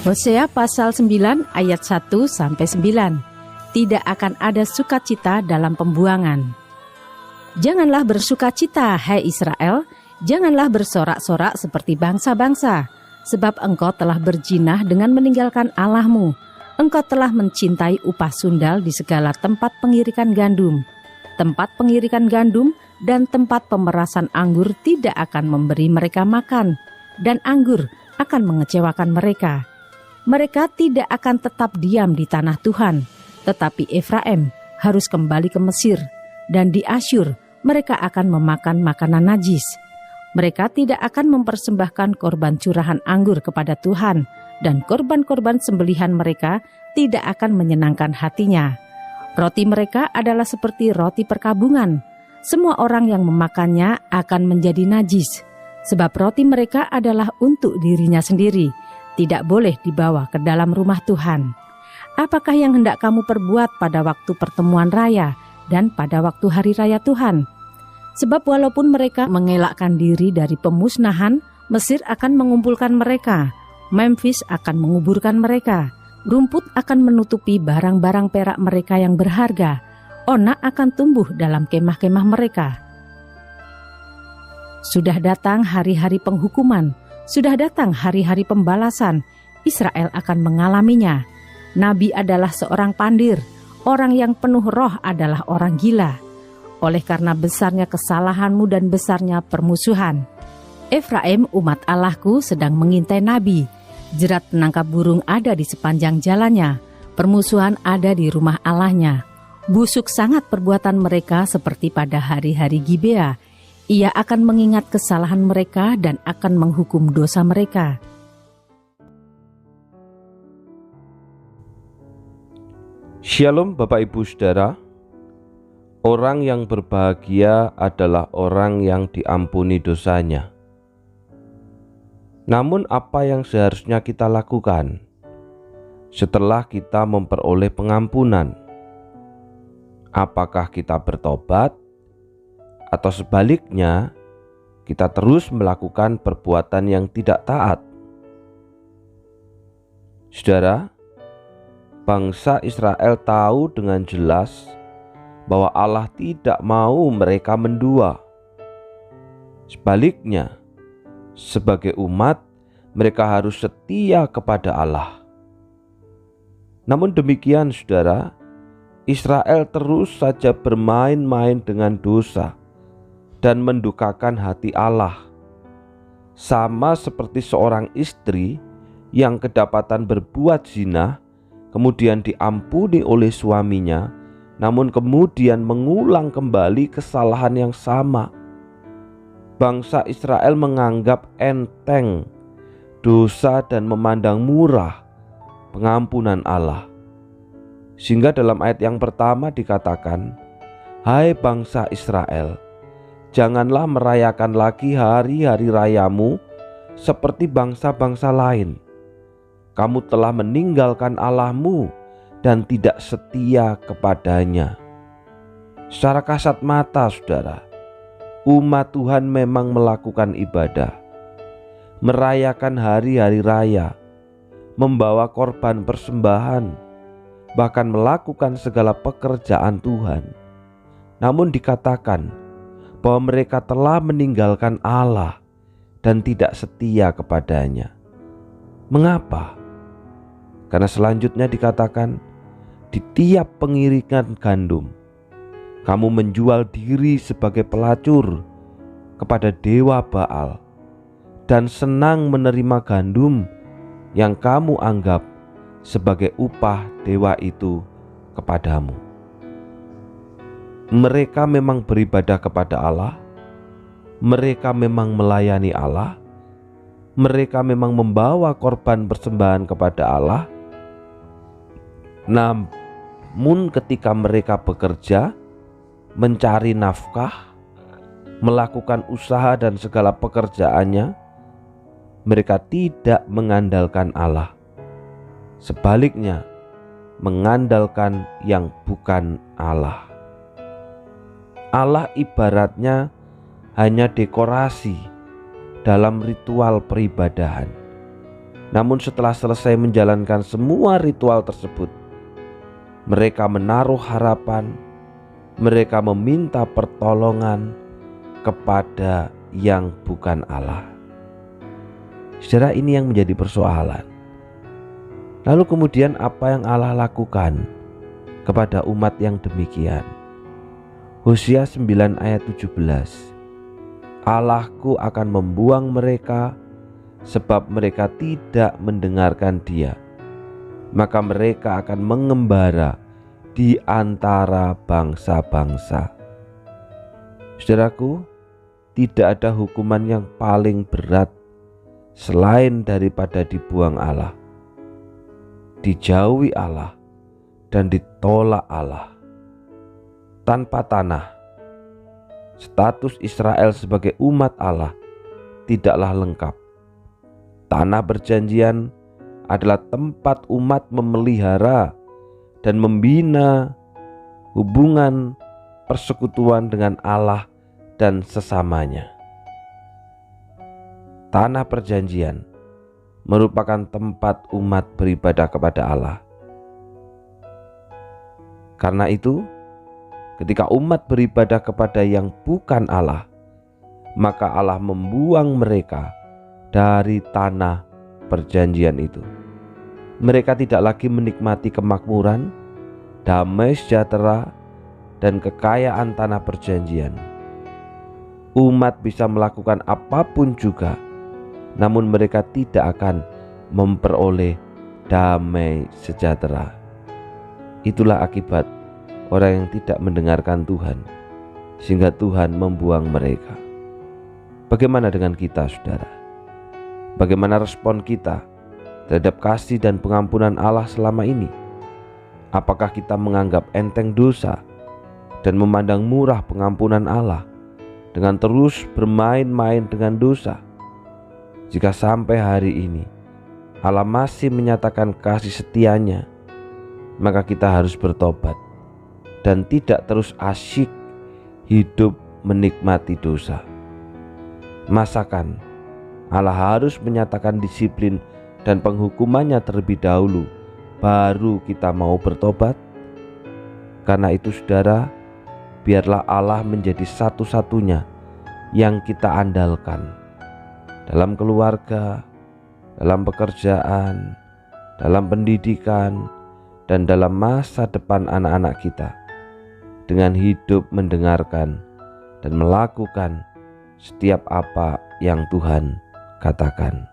Hosea pasal 9 ayat 1-9. Tidak akan ada sukacita dalam pembuangan. Janganlah bersukacita, hai Israel, janganlah bersorak-sorak seperti bangsa-bangsa, sebab engkau telah berjinah dengan meninggalkan Allahmu. Engkau telah mencintai upah sundal di segala tempat pengirikan gandum. Tempat pengirikan gandum dan tempat pemerasan anggur tidak akan memberi mereka makan, dan anggur akan mengecewakan mereka. Mereka tidak akan tetap diam di tanah Tuhan, tetapi Efraim harus kembali ke Mesir, dan di Asyur mereka akan memakan makanan najis. Mereka tidak akan mempersembahkan korban curahan anggur kepada Tuhan, dan korban-korban sembelihan mereka tidak akan menyenangkan hatinya. Roti mereka adalah seperti roti perkabungan. Semua orang yang memakannya akan menjadi najis, sebab roti mereka adalah untuk dirinya sendiri, tidak boleh dibawa ke dalam rumah Tuhan. Apakah yang hendak kamu perbuat pada waktu pertemuan raya dan pada waktu hari raya Tuhan? Sebab walaupun mereka mengelakkan diri dari pemusnahan, Mesir akan mengumpulkan mereka, Memphis akan menguburkan mereka, rumput akan menutupi barang-barang perak mereka yang berharga, onak akan tumbuh dalam kemah-kemah mereka. Sudah datang hari-hari penghukuman, sudah datang hari-hari pembalasan. Israel akan mengalaminya. Nabi adalah seorang pandir, orang yang penuh roh adalah orang gila. Oleh karena besarnya kesalahanmu dan besarnya permusuhan, Efraim umat Allahku sedang mengintai nabi. Jerat penangkap burung ada di sepanjang jalannya. Permusuhan ada di rumah Allahnya. Busuk sangat perbuatan mereka seperti pada hari-hari Gibea. Ia akan mengingat kesalahan mereka dan akan menghukum dosa mereka. Shalom Bapak Ibu Saudara. Orang yang berbahagia adalah orang yang diampuni dosanya. Namun apa yang seharusnya kita lakukan setelah kita memperoleh pengampunan? Apakah kita bertobat? Atau sebaliknya, kita terus melakukan perbuatan yang tidak taat? Saudara, bangsa Israel tahu dengan jelas bahwa Allah tidak mau mereka mendua. Sebaliknya, sebagai umat, mereka harus setia kepada Allah. Namun demikian, saudara, Israel terus saja bermain-main dengan dosa dan mendukakan hati Allah, sama seperti seorang istri yang kedapatan berbuat zina, kemudian diampuni oleh suaminya, namun kemudian mengulang kembali kesalahan yang sama. Bangsa Israel menganggap enteng dosa dan memandang murah pengampunan Allah. Sehingga dalam ayat yang pertama dikatakan, "Hai bangsa Israel, janganlah merayakan lagi hari-hari rayamu seperti bangsa-bangsa lain. Kamu telah meninggalkan Allahmu dan tidak setia kepadanya." Secara kasat mata, saudara, umat Tuhan memang melakukan ibadah, merayakan hari-hari raya, membawa korban persembahan, bahkan melakukan segala pekerjaan Tuhan. Namun dikatakan bahwa mereka telah meninggalkan Allah dan tidak setia kepadanya. Mengapa? Karena selanjutnya dikatakan, di tiap pengiringan gandum, kamu menjual diri sebagai pelacur kepada dewa Baal dan senang menerima gandum yang kamu anggap sebagai upah dewa itu kepadamu. Mereka memang beribadah kepada Allah, mereka memang melayani Allah, mereka memang membawa korban persembahan kepada Allah. Namun ketika mereka bekerja, mencari nafkah, melakukan usaha dan segala pekerjaannya, mereka tidak mengandalkan Allah. Sebaliknya, mengandalkan yang bukan Allah. Allah ibaratnya hanya dekorasi dalam ritual peribadahan. Namun setelah selesai menjalankan semua ritual tersebut, mereka menaruh harapan, mereka meminta pertolongan kepada yang bukan Allah. Saudara, ini yang menjadi persoalan. Lalu kemudian apa yang Allah lakukan kepada umat yang demikian? Hosea 9 ayat 17. Allahku akan membuang mereka sebab mereka tidak mendengarkan Dia. Maka mereka akan mengembara di antara bangsa-bangsa. Saudaraku, tidak ada hukuman yang paling berat selain daripada dibuang Allah, dijauhi Allah, dan ditolak Allah. Tanpa tanah, status Israel sebagai umat Allah tidaklah lengkap. Tanah perjanjian adalah tempat umat memelihara dan membina hubungan persekutuan dengan Allah dan sesamanya. Tanah perjanjian merupakan tempat umat beribadah kepada Allah. Karena itu, ketika umat beribadah kepada yang bukan Allah, maka Allah membuang mereka dari tanah perjanjian itu. Mereka tidak lagi menikmati kemakmuran, damai sejahtera, dan kekayaan tanah perjanjian. Umat bisa melakukan apapun juga, namun mereka tidak akan memperoleh damai sejahtera. Itulah akibat orang yang tidak mendengarkan Tuhan, sehingga Tuhan membuang mereka. Bagaimana dengan kita, saudara? Bagaimana respon kita terhadap kasih dan pengampunan Allah selama ini? Apakah kita menganggap enteng dosa dan memandang murah pengampunan Allah dengan terus bermain-main dengan dosa? Jika sampai hari ini Allah masih menyatakan kasih setia-Nya, maka kita harus bertobat dan tidak terus asyik hidup menikmati dosa. Masakan Allah harus menyatakan disiplin dan penghukumannya terlebih dahulu, baru kita mau bertobat? Karena itu, saudara, biarlah Allah menjadi satu-satunya yang kita andalkan dalam keluarga, dalam pekerjaan, dalam pendidikan, dan dalam masa depan anak-anak kita, dengan hidup mendengarkan dan melakukan setiap apa yang Tuhan katakan.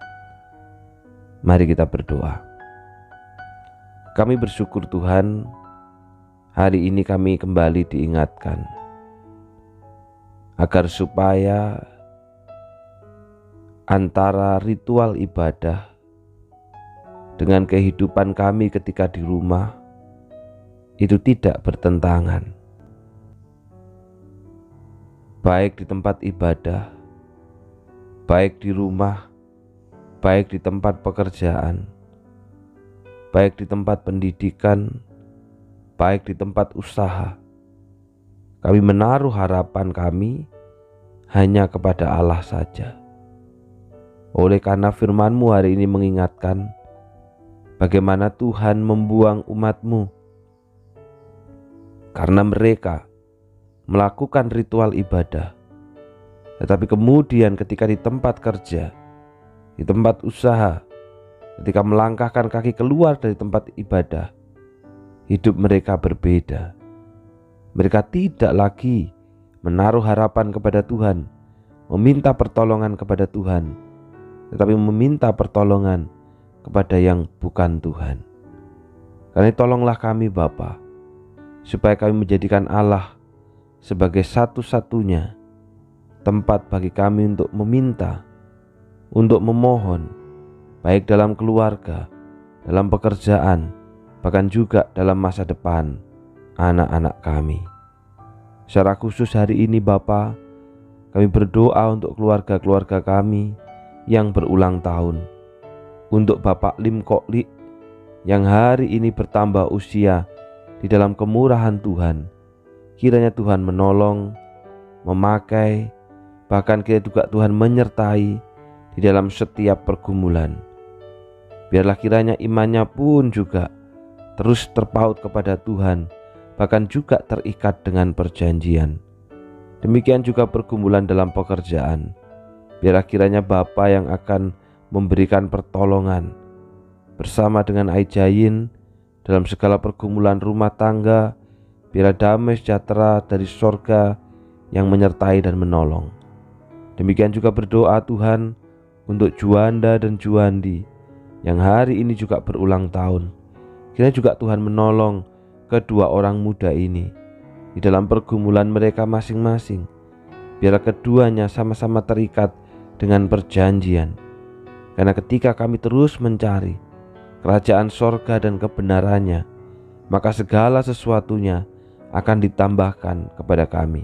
Mari kita berdoa. Kami bersyukur Tuhan, hari ini kami kembali diingatkan agar supaya antara ritual ibadah dengan kehidupan kami ketika di rumah itu tidak bertentangan. Baik di tempat ibadah, baik di rumah, baik di tempat pekerjaan, baik di tempat pendidikan, baik di tempat usaha, kami menaruh harapan kami hanya kepada Allah saja. Oleh karena firman-Mu hari ini mengingatkan bagaimana Tuhan membuang umat-Mu karena mereka melakukan ritual ibadah, tetapi kemudian ketika di tempat kerja, di tempat usaha, ketika melangkahkan kaki keluar dari tempat ibadah, hidup mereka berbeda. Mereka tidak lagi menaruh harapan kepada Tuhan, meminta pertolongan kepada Tuhan, tetapi meminta pertolongan kepada yang bukan Tuhan. Karena tolonglah kami Bapa, supaya kami menjadikan Allah sebagai satu-satunya tempat bagi kami untuk meminta, untuk memohon, baik dalam keluarga, dalam pekerjaan, bahkan juga dalam masa depan anak-anak kami. Secara khusus hari ini Bapa, kami berdoa untuk keluarga-keluarga kami yang berulang tahun, untuk Bapak Lim Koklik yang hari ini bertambah usia di dalam kemurahan Tuhan. Kiranya Tuhan menolong, memakai, bahkan kiranya juga Tuhan menyertai di dalam setiap pergumulan. Biarlah kiranya imannya pun juga terus terpaut kepada Tuhan, bahkan juga terikat dengan perjanjian. Demikian juga pergumulan dalam pekerjaan. Biarlah kiranya Bapa yang akan memberikan pertolongan bersama dengan Aijain dalam segala pergumulan rumah tangga. Biarlah damai sejahtera dari sorga yang menyertai dan menolong. Demikian juga berdoa Tuhan untuk Juanda dan Juandi yang hari ini juga berulang tahun. Kiranya juga Tuhan menolong kedua orang muda ini di dalam pergumulan mereka masing-masing. Biarlah keduanya sama-sama terikat dengan perjanjian. Karena ketika kami terus mencari kerajaan sorga dan kebenarannya, maka segala sesuatunya akan ditambahkan kepada kami.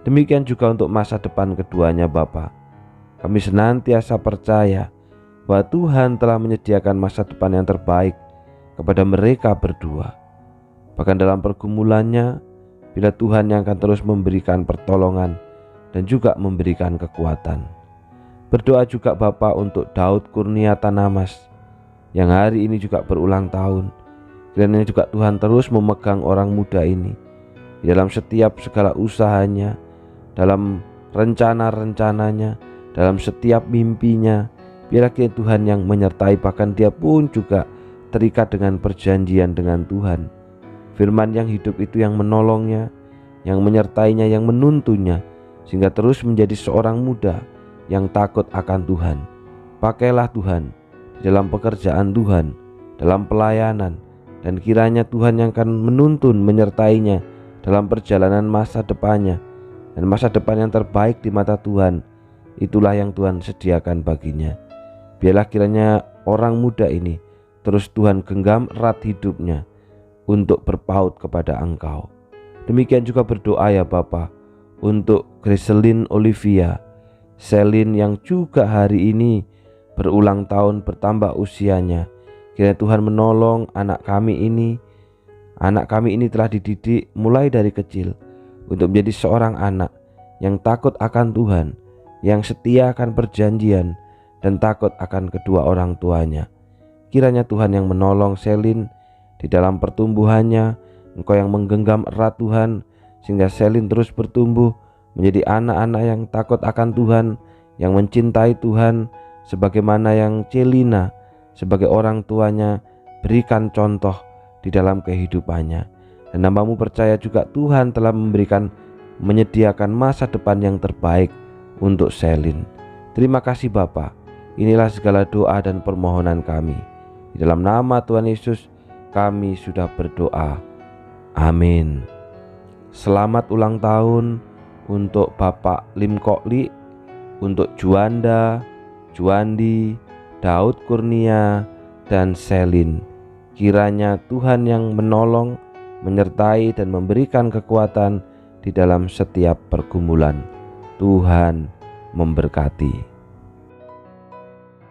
Demikian juga untuk masa depan keduanya Bapa. Kami senantiasa percaya bahwa Tuhan telah menyediakan masa depan yang terbaik kepada mereka berdua. Bahkan dalam pergumulannya, bila Tuhan yang akan terus memberikan pertolongan dan juga memberikan kekuatan. Berdoa juga Bapa untuk Daud Kurnia Tanamas yang hari ini juga berulang tahun. Kiranya juga Tuhan terus memegang orang muda ini di dalam setiap segala usahanya, dalam rencana-rencananya, dalam setiap mimpinya. Biarlah kiranya Tuhan yang menyertai, bahkan dia pun juga terikat dengan perjanjian dengan Tuhan. Firman yang hidup itu yang menolongnya, yang menyertainya, yang menuntunnya, sehingga terus menjadi seorang muda yang takut akan Tuhan. Pakailah Tuhan di dalam pekerjaan Tuhan, dalam pelayanan, dan kiranya Tuhan yang akan menuntun, menyertainya dalam perjalanan masa depannya. Dan masa depan yang terbaik di mata Tuhan, itulah yang Tuhan sediakan baginya. Biarlah kiranya orang muda ini terus Tuhan genggam erat hidupnya untuk berpaut kepada Engkau. Demikian juga berdoa ya Bapa untuk Gracelyn Olivia Selin yang juga hari ini berulang tahun, bertambah usianya. Kiranya Tuhan menolong anak kami ini. Anak kami ini telah dididik mulai dari kecil untuk menjadi seorang anak yang takut akan Tuhan, yang setia akan perjanjian, dan takut akan kedua orang tuanya. Kiranya Tuhan yang menolong Selin di dalam pertumbuhannya. Engkau yang menggenggam erat Tuhan, sehingga Selin terus bertumbuh menjadi anak-anak yang takut akan Tuhan, yang mencintai Tuhan, sebagaimana yang Celina sebagai orang tuanya berikan contoh di dalam kehidupannya. Dan hamba-Mu percaya juga Tuhan telah menyediakan masa depan yang terbaik untuk Selin. Terima kasih Bapa. Inilah segala doa dan permohonan kami. Di dalam nama Tuhan Yesus kami sudah berdoa. Amin. Selamat ulang tahun untuk Bapak Lim Kokli, untuk Juanda, Juandi, Daud Kurnia, dan Selin. Kiranya Tuhan yang menolong, menyertai, dan memberikan kekuatan di dalam setiap pergumulan. Tuhan memberkati.